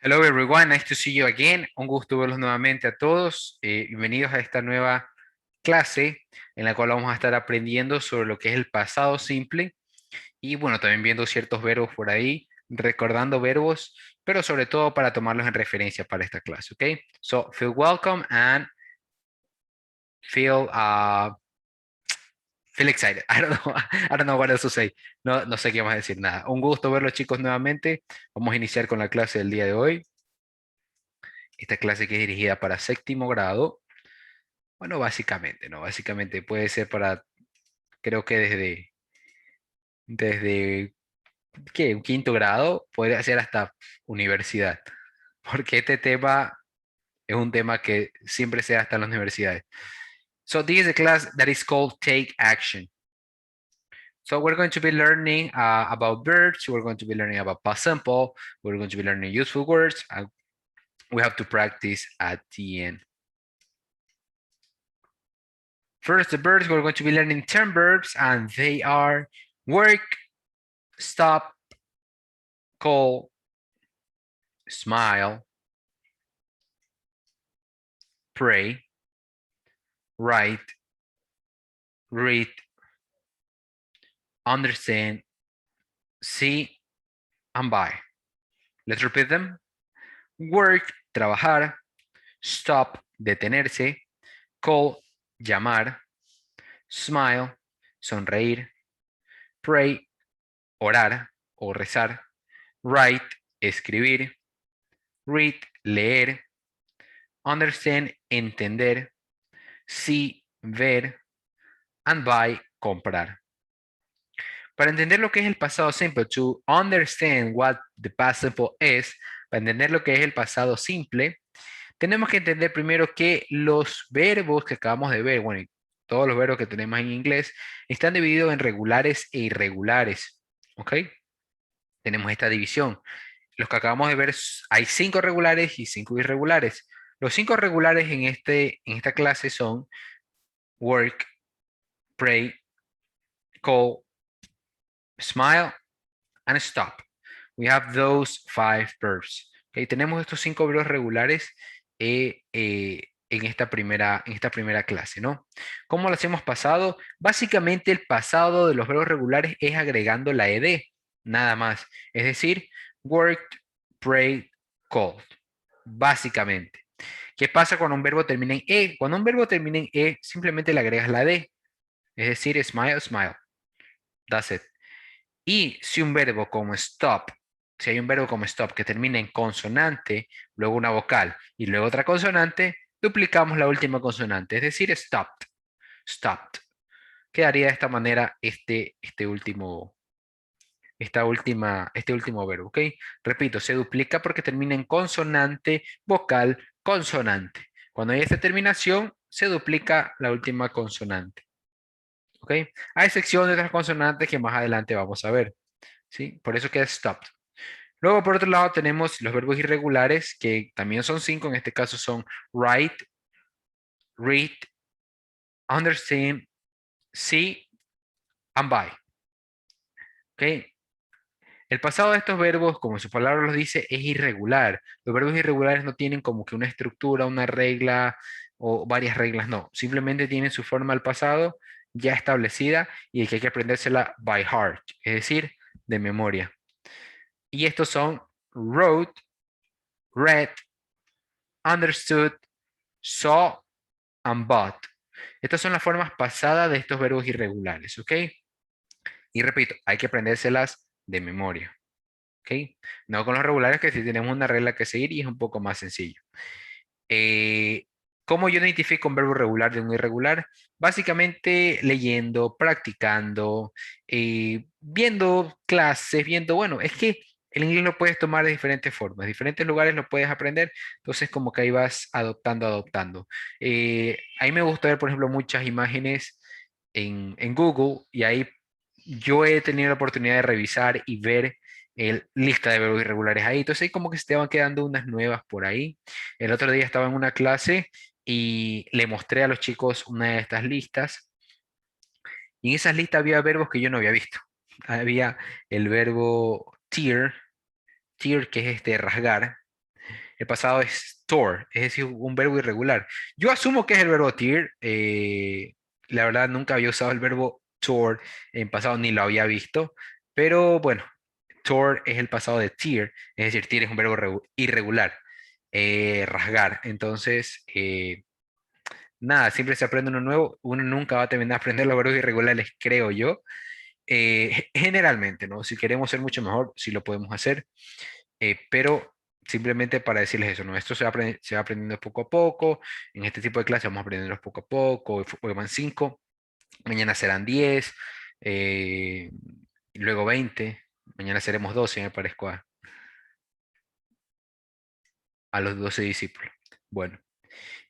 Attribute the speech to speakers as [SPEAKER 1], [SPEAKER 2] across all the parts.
[SPEAKER 1] Hello everyone, nice to see you again. Un gusto verlos nuevamente a todos. Bienvenidos a esta nueva clase en la cual vamos a estar aprendiendo sobre lo que es el pasado simple y bueno, también viendo ciertos verbos por ahí, recordando verbos, pero sobre todo para tomarlos en referencia para esta clase, ¿ok? So, feel welcome and feel excited. I don't know what else to say. No sé qué más decir, nada. Un gusto verlos chicos nuevamente. Vamos a iniciar con la clase del día de hoy. Esta clase que es dirigida para séptimo grado. Bueno, básicamente, ¿no? Básicamente puede ser para, creo que desde ¿qué? Un quinto grado, puede ser hasta universidad, porque este tema es un tema que siempre se da hasta en las universidades. So this is a class that is called Take Action. So we're going to be learning about verbs, we're going to be learning about past simple, we're going to be learning useful words, and we have to practice at the end. First, the verbs, we're going to be learning 10 verbs, and they are work, stop, call, smile, pray, write, read, understand, see, and buy. Let's repeat them. Work, trabajar. Stop, detenerse. Call, llamar. Smile, sonreír. Pray, orar o rezar. Write, escribir. Read, leer. Understand, entender. See, ver. And buy, comprar. Para entender lo que es el pasado simple, to understand what the past simple is, para entender lo que es el pasado simple, tenemos que entender primero que los verbos que acabamos de ver, bueno, y todos los verbos que tenemos en inglés, están divididos en regulares e irregulares. ¿Ok? Tenemos esta división. Los que acabamos de ver, hay 5 regulares y 5 irregulares. Los 5 regulares en esta clase son work, pray, call, smile, and stop. We have those 5 verbs. Okay, tenemos estos 5 verbos regulares en esta primera clase, ¿no? ¿Cómo lo hacemos pasado? Básicamente el pasado de los verbos regulares es agregando la ed, nada más. Es decir, worked, prayed, called. Básicamente. ¿Qué pasa cuando un verbo termina en e? Cuando un verbo termina en e, simplemente le agregas la d. Es decir, smile, smile. That's it. Y si un verbo como stop, si hay un verbo como stop que termina en consonante, luego una vocal y luego otra consonante, duplicamos la última consonante, es decir, stopped, stopped. Quedaría de esta manera este último verbo, ¿ok? Repito, se duplica porque termina en consonante, vocal, consonante. Cuando hay esta terminación, se duplica la última consonante, ¿ok? A excepción de otras consonantes que más adelante vamos a ver. ¿Sí? Por eso queda stopped. Luego, por otro lado, tenemos los verbos irregulares, que también son 5, en este caso son write, read, understand, see, and buy. ¿Ok? El pasado de estos verbos, como su palabra los dice, es irregular. Los verbos irregulares no tienen como que una estructura, una regla o varias reglas, no. Simplemente tienen su forma al pasado ya establecida y que hay que aprendérsela by heart, es decir, de memoria. Y estos son wrote, read, understood, saw, and bought. Estas son las formas pasadas de estos verbos irregulares, ¿ok? Y repito, hay que aprendérselas de memoria, ¿ok? No con los regulares que sí tenemos una regla que seguir y es un poco más sencillo. Eh, ¿Cómo yo identifico un verbo regular de un irregular? Básicamente leyendo, practicando, viendo clases, viendo, bueno, es que el inglés lo puedes tomar de diferentes formas, diferentes lugares lo puedes aprender, entonces como que ahí vas adoptando, adoptando. Ahí me gusta ver, por ejemplo, muchas imágenes en Google y ahí yo he tenido la oportunidad de revisar y ver el lista de verbos irregulares ahí, entonces ahí como que se te van quedando unas nuevas por ahí. El otro día estaba en una clase y le mostré a los chicos una de estas listas y en esas listas había verbos que yo no había visto. Había el verbo tear, tear que es rasgar, el pasado es tore, es decir, un verbo irregular. Yo asumo que es el verbo tear. La verdad, nunca había usado el verbo tore en pasado, ni lo había visto. Pero bueno, tore es el pasado de tear, es decir, tear es un verbo irregular, rasgar. Entonces, nada, siempre se aprende uno nuevo. Uno nunca va a terminar de aprender los verbos irregulares, creo yo. Generalmente, ¿no? Si queremos ser mucho mejor, sí lo podemos hacer, pero simplemente para decirles eso, ¿no? Esto se va aprendiendo poco a poco, en este tipo de clases vamos aprendiendo poco a poco, hoy van 5, mañana serán 10, y luego 20, mañana seremos 12, me parezco a los 12 discípulos. Bueno,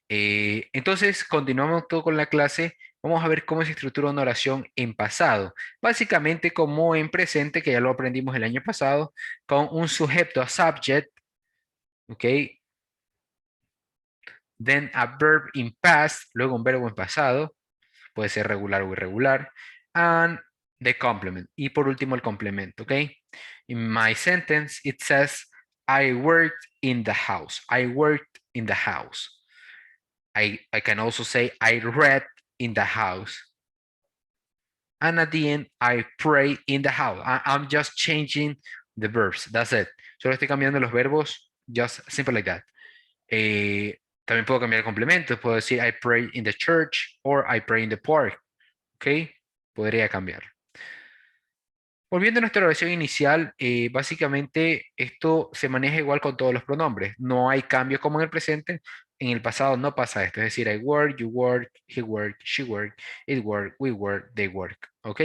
[SPEAKER 1] entonces continuamos todo con la clase. Vamos a ver cómo se estructura una oración en pasado. Básicamente como en presente, que ya lo aprendimos el año pasado, con un sujeto a subject, ¿ok? Then a verb in past, luego un verbo en pasado, puede ser regular o irregular, and the complement. Y por último el complemento, ¿ok? In my sentence, it says, I worked in the house. I worked in the house. I can also say, I read in the house. And at the end, I pray in the house. I'm just changing the verbs. That's it. Solo estoy cambiando los verbos, just simple like that. También puedo cambiar el complemento. Puedo decir I pray in the church or I pray in the park. ¿Ok? Podría cambiar. Volviendo a nuestra oración inicial, básicamente esto se maneja igual con todos los pronombres. No hay cambio como en el presente. En el pasado no pasa esto. Es decir, I work, you work, he work, she work, it work, we work, they work. ¿Ok?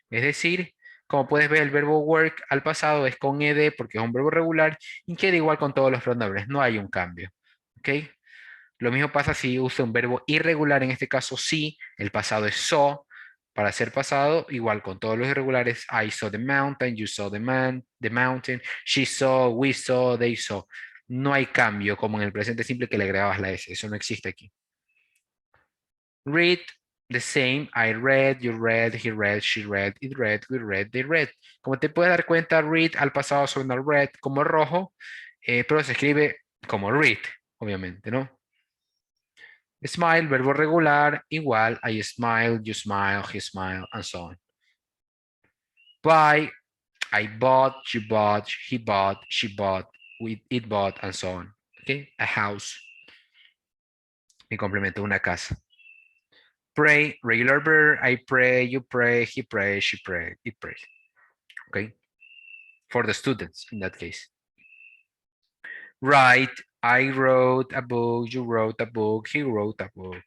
[SPEAKER 1] Es decir, como puedes ver, el verbo work al pasado es con ed porque es un verbo regular y queda igual con todos los pronombres. No hay un cambio. ¿Ok? Lo mismo pasa si usa un verbo irregular, en este caso sí, el pasado es saw, para ser pasado, igual con todos los irregulares, I saw the mountain, you saw the mountain, she saw, we saw, they saw. No hay cambio como en el presente simple que le agregabas la S, eso no existe aquí. Read, the same, I read, you read, he read, she read, it read, we read, they read. Como te puedes dar cuenta, read al pasado suena red como rojo, pero se escribe como read, obviamente, ¿no? Smile, verbo regular, igual, I smile, you smile, he smile, and so on. Buy, I bought, you bought, he bought, she bought, it bought, and so on. Okay, a house. Mi complemento, una casa. Pray, regular verb, I pray, you pray, he prays, she prays, it prays. Okay, for the students in that case. Write, I wrote a book, you wrote a book, he wrote a book.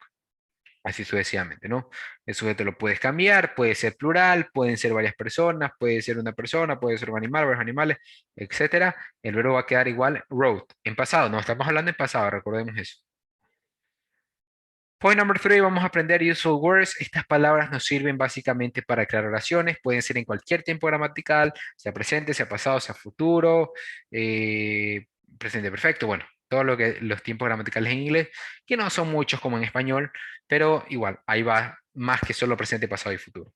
[SPEAKER 1] Así sucesivamente, ¿no? El sujeto lo puedes cambiar, puede ser plural, pueden ser varias personas, puede ser una persona, puede ser un animal, varios animales, etcétera. El verbo va a quedar igual, wrote. En pasado, no estamos hablando en pasado, recordemos eso. Point number 3, vamos a aprender useful words. Estas palabras nos sirven básicamente para crear oraciones, pueden ser en cualquier tiempo gramatical, sea presente, sea pasado, sea futuro, presente perfecto, bueno, todo lo que los tiempos gramaticales en inglés, que no son muchos como en español, pero igual, ahí va más que solo presente, pasado y futuro.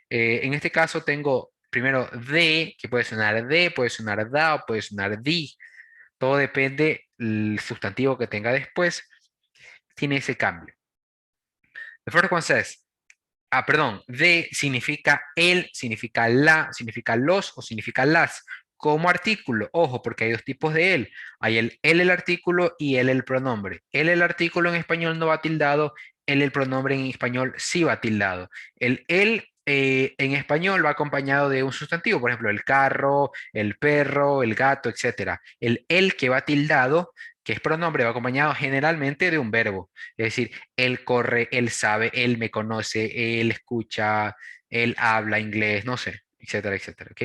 [SPEAKER 1] En este caso tengo primero de, que puede sonar de, puede sonar da o puede sonar di. Todo depende el sustantivo que tenga después, tiene ese cambio. The first one says, perdón, de significa el, significa la, significa los o significa las. Como artículo, ojo, porque hay dos tipos de él. Hay el artículo y el pronombre. El artículo en español no va tildado, el pronombre en español sí va tildado. El en español va acompañado de un sustantivo, por ejemplo, el carro, el perro, el gato, etcétera. El que va tildado, que es pronombre, va acompañado generalmente de un verbo. Es decir, él corre, él sabe, él me conoce, él escucha, él habla inglés, no sé, etcétera, etcétera, ¿ok?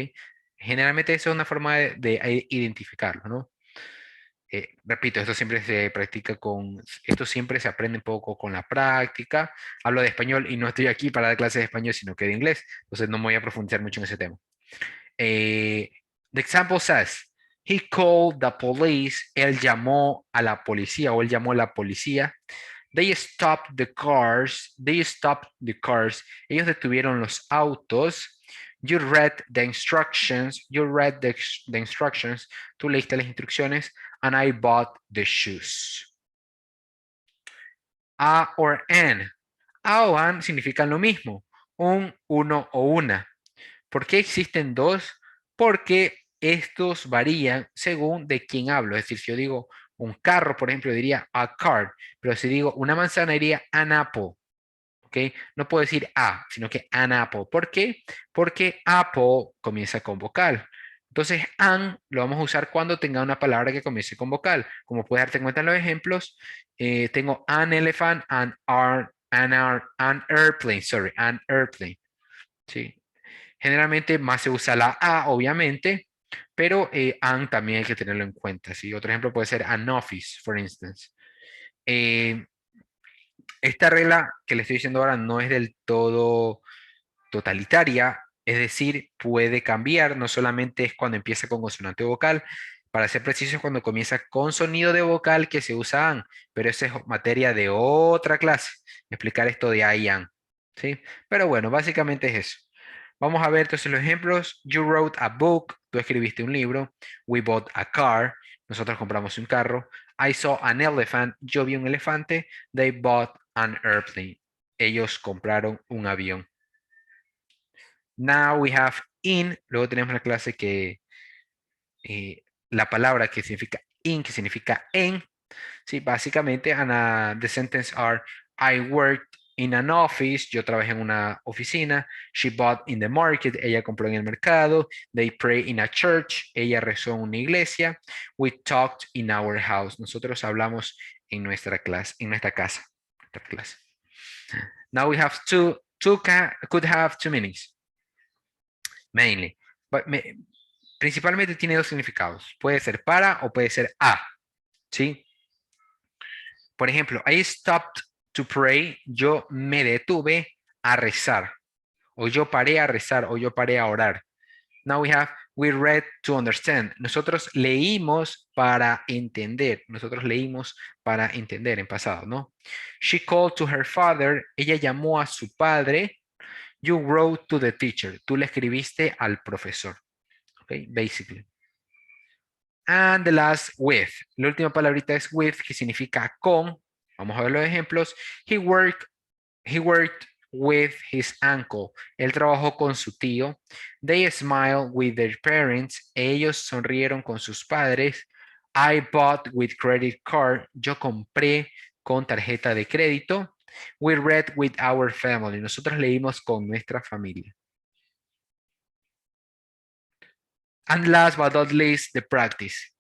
[SPEAKER 1] Generalmente eso es una forma de identificarlo, ¿no? Repito, esto siempre se aprende un poco con la práctica. Hablo de español y no estoy aquí para dar clases de español, sino que de inglés, entonces no me voy a profundizar mucho en ese tema. The example says, he called the police, él llamó a la policía o él llamó a la policía. They stopped the cars, ellos detuvieron los autos You read the instructions. You read the instructions. Tú leíste las instrucciones. And I bought the shoes. A or an. A o an significan lo mismo. Un, uno o una. ¿Por qué existen dos? Porque estos varían según de quién hablo. Es decir, si yo digo un carro, por ejemplo, diría a car. Pero si digo una manzana, diría an apple. ¿Ok? No puedo decir a, sino que an apple. ¿Por qué? Porque apple comienza con vocal. Entonces, an lo vamos a usar cuando tenga una palabra que comience con vocal. Como puedes darte cuenta en los ejemplos, tengo an elephant, an airplane, sorry, an airplane. ¿Sí? Generalmente más se usa la a, obviamente, pero an también hay que tenerlo en cuenta. ¿Sí? Otro ejemplo puede ser an office, for instance. Eh, esta regla que le estoy diciendo ahora no es del todo totalitaria, es decir, puede cambiar, no solamente es cuando empieza con consonante vocal, para ser preciso es cuando comienza con sonido de vocal que se usa an, pero esa es materia de otra clase, explicar esto de a y an, ¿sí? Pero bueno, básicamente es eso. Vamos a ver entonces los ejemplos. You wrote a book, tú escribiste un libro. We bought a car, nosotros compramos un carro. I saw an elephant, yo vi un elefante. They bought an airplane, ellos compraron un avión. Now we have in, luego tenemos la clase que la palabra que significa in, que significa en. Sí, básicamente, the sentence are, I worked in an office, yo trabajé en una oficina. She bought in the market, ella compró en el mercado. They pray in a church, ella rezó en una iglesia. We talked in our house, nosotros hablamos en nuestra clase, en nuestra casa. Nuestra clase. Now we have could have two meanings, mainly. But principalmente tiene dos significados. Puede ser para o puede ser a, ¿sí? Por ejemplo, I stopped to pray, yo me detuve a rezar, o yo paré a rezar, o yo paré a orar. Now we read to understand. Nosotros leímos para entender. Nosotros leímos para entender en pasado, ¿no? She called to her father. Ella llamó a su padre. You wrote to the teacher. Tú le escribiste al profesor. Okay, basically. And the last with. La última palabrita es with, que significa con. Vamos a ver los ejemplos. He worked with his uncle. Él trabajó con su tío. They smiled with their parents. Ellos sonrieron con sus padres. I bought with credit card. Yo compré con tarjeta de crédito. We read with our family. Nosotros leímos con nuestra familia. And last but not least, the practice.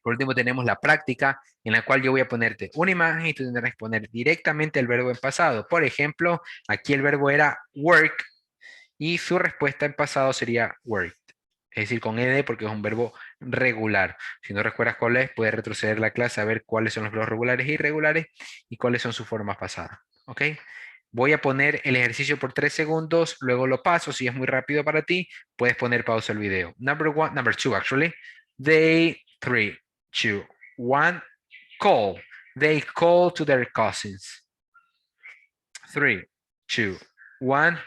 [SPEAKER 1] Por último tenemos la práctica en la cual yo voy a ponerte una imagen y tú tendrás que poner directamente el verbo en pasado. Por ejemplo, aquí el verbo era work y su respuesta en pasado sería worked. Es decir, con ed porque es un verbo regular. Si no recuerdas cuál es, puedes retroceder la clase a ver cuáles son los verbos regulares e irregulares y cuáles son sus formas pasadas. ¿Ok? Voy a poner el ejercicio por 3 segundos, luego lo paso. Si es muy rápido para ti, puedes poner pausa el video. Number two, actually. Day 3, 2, 1, call. They call to their cousins. 3, 2, 1,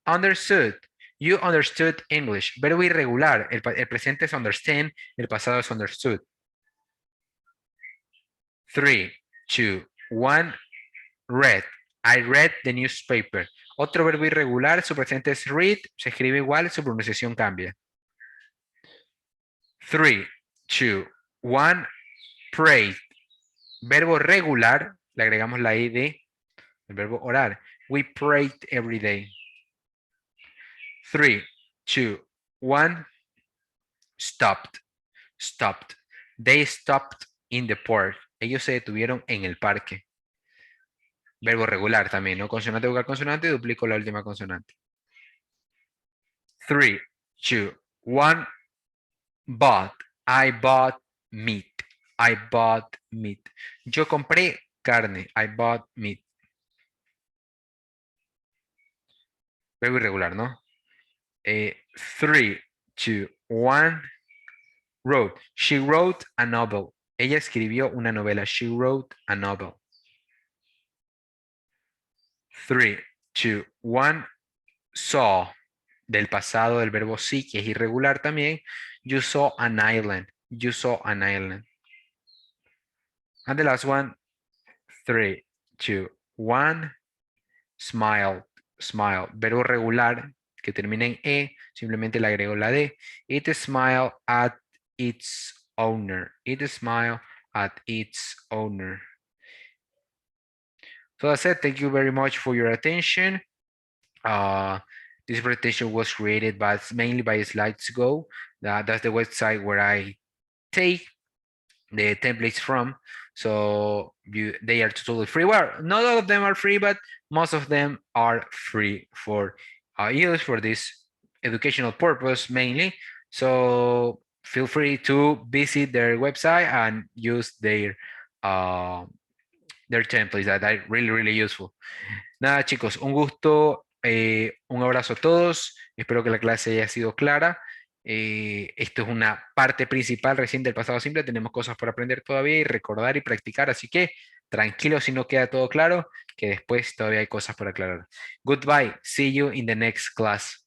[SPEAKER 1] understood. You understood English. Verbo irregular. El presente es understand, el pasado es understood. 3, 2, 1, read. I read the newspaper. Otro verbo irregular, su presente es read, se escribe igual, su pronunciación cambia. 3, 2, 1, prayed. Verbo regular, le agregamos la id, el verbo orar. We prayed every day. 3, 2, 1, stopped. Stopped. They stopped in the park. Ellos se detuvieron en el parque. Verbo regular también, ¿no? Consonante vocal consonante, duplico la última consonante. 3, 2, 1, bought. I bought meat. I bought meat. Yo compré carne. I bought meat. Verbo irregular, ¿no? 3, 2, 1, wrote. She wrote a novel. Ella escribió una novela. She wrote a novel. 3, 2, 1, saw. del pasado del verbo see, que es irregular también. You saw an island. You saw an island. And the last one, 3, 2, 1. Smile. Smile. Verbo regular que termina en E, simplemente le agrego la D. It smile at its owner. It smile at its owner. So that's it. Thank you very much for your attention. This presentation was created mainly by Slides.go. That's the website where I take the templates from. So they are totally free. Well, not all of them are free, but most of them are free for use for this educational purpose mainly. So feel free to visit their website and use their templates that are really, really useful. Nada, chicos, un gusto, un abrazo a todos. Espero que la clase haya sido clara. Esto es una parte principal recién del pasado simple. Tenemos cosas por aprender todavía y recordar y practicar. Así que tranquilo si no queda todo claro, que después todavía hay cosas por aclarar. Goodbye. See you in the next class.